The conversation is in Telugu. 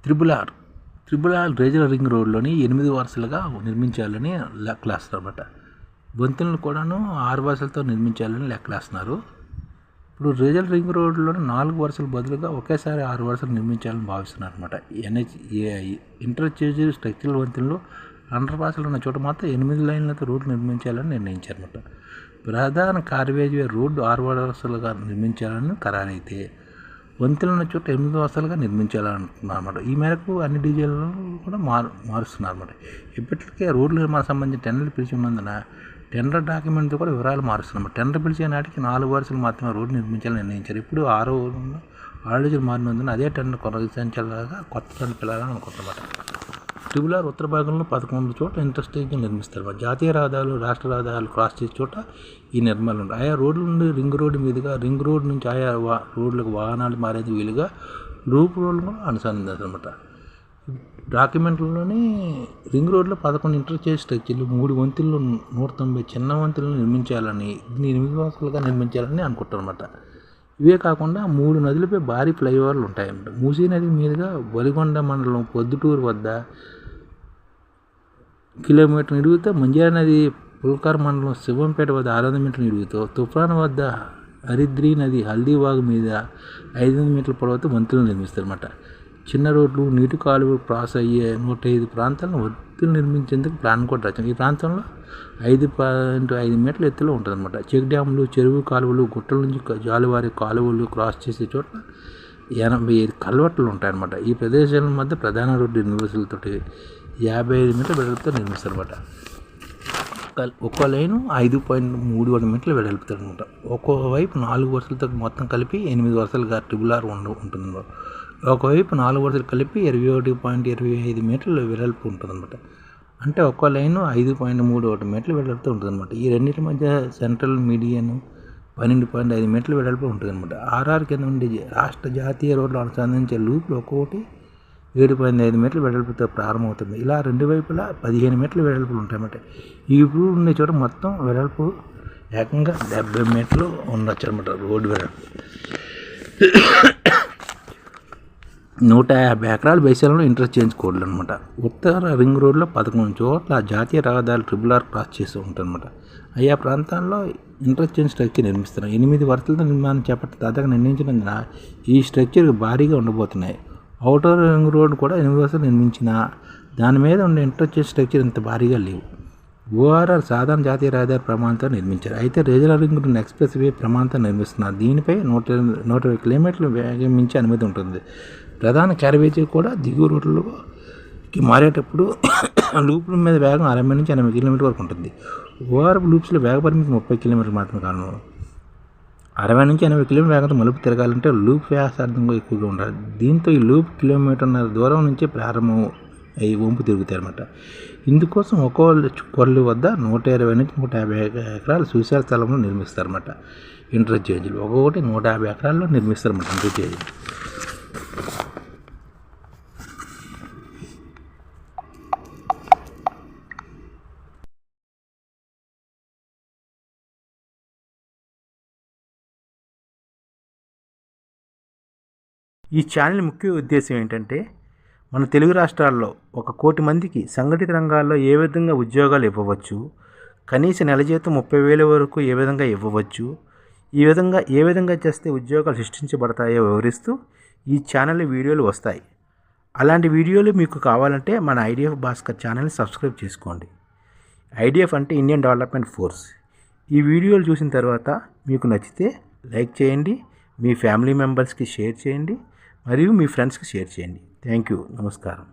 త్రిబుల్ ఆర్ రీజనల్ రింగ్ రోడ్లోని 8 వరుసలుగా నిర్మించాలని లెక్కలేస్తారు అనమాట. వంతెనలు కూడాను 6 వరుసలతో నిర్మించాలని లెక్కలేస్తున్నారు. ఇప్పుడు రీజనల్ రింగ్ రోడ్లోని 4 వరుసల బదులుగా ఒకేసారి 6 వరుసలు నిర్మించాలని భావిస్తున్నారు అనమాట. ఇంటర్చేంజ్ స్ట్రక్చరల్ వంతెనలు అండర్ పాస్లు ఉన్న చోట మాత్రం 8 లైన్లతో రోడ్లు నిర్మించాలని నిర్ణయించారన్నమాట. ప్రధాన కార్వేజ్వే రోడ్డు 6 వరుసలుగా నిర్మించాలని ఖరారైతే వంతెనలు ఉన్న చోట 8 వరుసలుగా నిర్మించాలంటున్నారు అన్నమాట. ఈ మేరకు అన్ని డీజేలను కూడా మారుస్తున్నారు అన్నమాట. ఇప్పటికే రోడ్ల నిర్మాణం సంబంధించి టెండర్లు పిలిచి ఉన్నందున టెండర్ డాక్యుమెంట్తో కూడా వివరాలు మారుస్తున్నాం. టెండర్ పిలిచే నాటికి 4 వరుసలు మాత్రమే రోడ్డు నిర్మించాలని నిర్ణయించారు. ఇప్పుడు 6 ఆలోచనలు మారినందున అదే టెండర్ కొనసాగించేలాగా కొత్త టెండర్ పిల్లాలని అనుకుంటున్నమాట. త్రిబుల్ ఆర్ ఉత్తర భాగంలో 11 చోట్ల ఇంటర్స్టేషన్ నిర్మిస్తారు. జాతీయ రహదారులు, రాష్ట్ర రహదారులు క్రాస్ చేసే చోట ఈ నిర్మాణాలు ఉంటాయి. ఆయా రోడ్ల నుండి రింగ్ రోడ్డు మీదుగా, రింగ్ రోడ్ నుంచి ఆయా రోడ్లకు వాహనాలు మారేది వీలుగా లూప్ రోడ్లు కూడా అనుసంధానిస్తారన్నమాట. డాక్యుమెంట్లోని రింగ్ రోడ్లో 11 ఇంటర్చేంజ్ స్ట్రక్చర్లు, 3 వంతెనలు, 190 చిన్న వంతెనలు నిర్మించాలని, దీన్ని 8 వరుసలుగా నిర్మించాలని అనుకుంటారన్నమాట. ఇవే కాకుండా 3 నదులపై భారీ ఫ్లైఓవర్లు ఉంటాయన్నమాట. మూసీ నది మీదుగా వలిగొండ మండలం పొద్దుటూరు వద్ద కిలోమీటర్ నిడుగుతో, మంజారా నది పుల్కార్ మండలం శివంపేట వద్ద 600 మీటర్ల నిడుగుతో, తుఫాన్ వద్ద హరిద్రీ నది హల్దీవాగ్ మీద 500 మీటర్ల పొడవుతో వంతెనలు నిర్మిస్తారన్నమాట. చిన్న రోడ్లు, నీటి కాలువలు క్రాస్ అయ్యే 105 ప్రాంతాలను వంతెనలు నిర్మించేందుకు ప్లాన్ కూడా రచన. ఈ ప్రాంతంలో 5.5 మీటర్ల ఎత్తులో ఉంటుందన్నమాట. చెక్ డ్యాములు, చెరువు కాలువలు, గుట్టల నుంచి జాలువారి కాలువలు క్రాస్ చేసే చోట 85 కల్వర్ట్లు ఉంటాయన్నమాట. ఈ ప్రదేశాల మధ్య ప్రధాన రోడ్డు నిర్వసులతో 55 మీటర్ల వెడల్పుతో నిర్మిస్తారన్నమాట. ఒక్కో లైను 5.31 మీటర్ల వెడల్పుతారు అనమాట. ఒక్కోవైపు 4 వరుసలతో మొత్తం కలిపి 8 వరుసలుగా త్రిబుల్ ఆర్ ఉంటుంది. ఒకవైపు 4 వరుసలు కలిపి 21.25 మీటర్ల వెడల్పు ఉంటుందన్నమాట. అంటే ఒక్కో లైను 5.31 మీటర్ల వెడల్పుతో ఉంటుందన్నమాట. ఈ రెండింటి మధ్య సెంట్రల్ మీడియన్ 12.5 మీటర్ల వెడల్పు ఉంటుందన్నమాట. ఆర్ఆర్ కింద ఉండే రాష్ట్ర జాతీయ రోడ్లు అనుసంధానించే లూప్లు ఒక్కొక్కటి 7.5 మీటర్ల వెడల్పుతో ప్రారంభమవుతుంది. ఇలా 2 వైపులా 15 మీటర్ల వెడల్పులు ఉంటాయన్నమాట. ఈ లూప్ ఉండే చోట మొత్తం వెడల్పు ఏకంగా 70 మీటర్లు ఉండొచ్చు అనమాట. రోడ్డు వెడల్పు 150 ఎకరాల బేసాలలో ఇంటర్చేంజ్ కోడ్లు అనమాట. ఉత్తర రింగ్ రోడ్లో 11 చోట్ల జాతీయ రహదారులు త్రిబుల్ ఆర్ క్రాస్ చేస్తూ ఉంటారన్నమాట. ఆయా ప్రాంతాల్లో ఇంటర్చేంజ్ స్ట్రక్చర్ నిర్మిస్తున్నారు. 8 వరుసలతో నిర్మాణం చేపట్టి తాజాగా నిర్ణయించినందున ఈ స్ట్రక్చర్ భారీగా ఉండబోతున్నాయి. ఔటర్ రింగ్ రోడ్ కూడా 8 వరుసలు నిర్మించిన దాని మీద ఉండే ఇంటర్చేంజ్ స్ట్రక్చర్ ఇంత భారీగా లేవు. ఓఆర్ఆర్ సాధారణ జాతీయ రహదారి ప్రమాణంతో నిర్మించారు. అయితే regional ring road expressway ప్రమాణంతో నిర్మిస్తున్నారు. దీనిపై 120 కిలోమీటర్ల వేగం మించి అనుమతి ఉంటుంది. ప్రధాన క్యారేజీ కూడా దిగువ రోడ్లకి మారేటప్పుడు లూప్ల మీద వేగం 60 నుంచి 80 కిలోమీటర్ వరకు ఉంటుంది. ఓఆర్ఆర్ లూప్స్లో వేగ పరిమితి 30 కిలోమీటర్లు మాత్రమే. కారణం 60 నుంచి 80 కిలోమీటర్ వేగంతో మలుపు తిరగాలంటే లూప్ వ్యాసార్థంగా ఎక్కువగా ఉండాలి. దీంతో ఈ లూప్ కిలోమీటర్న్నర దూరం నుంచే ప్రారంభం అయ్యి వంపు తిరుగుతాయి అన్నమాట. ఇందుకోసం ఒక్కో కొల్లు వద్ద 120 నుంచి 150 ఎకరాల సువిశాల స్థలంలో నిర్మిస్తారన్నమాట. ఇంటర్చేంజ్లు ఒక్కొక్కటి 150 ఎకరాల్లో నిర్మిస్తారన్నమాట. ఇంటర్చేంజ్ ఈ ఛానల్ ముఖ్య ఉద్దేశం ఏంటంటే, మన తెలుగు రాష్ట్రాల్లో 1 కోటి మందికి సంఘటిత రంగాల్లో ఏ విధంగా ఉద్యోగాలు ఇవ్వవచ్చు, కనీస నెల జీతం 30,000 వరకు ఏ విధంగా ఇవ్వవచ్చు, ఏ విధంగా చేస్తే ఉద్యోగాలు సృష్టించబడతాయో వివరిస్తూ ఈ ఛానల్ వీడియోలు వస్తాయి. అలాంటి వీడియోలు మీకు కావాలంటే మన ఐడిఎఫ్ భాస్కర్ ఛానల్ని సబ్స్క్రైబ్ చేసుకోండి. ఐడిఎఫ్ అంటే ఇండియన్ డెవలప్మెంట్ ఫోర్స్. ఈ వీడియోలు చూసిన తర్వాత మీకు నచ్చితే లైక్ చేయండి, మీ ఫ్యామిలీ మెంబర్స్కి షేర్ చేయండి, మరియు మీ ఫ్రెండ్స్కి షేర్ చేయండి. Thank you. నమస్కారం.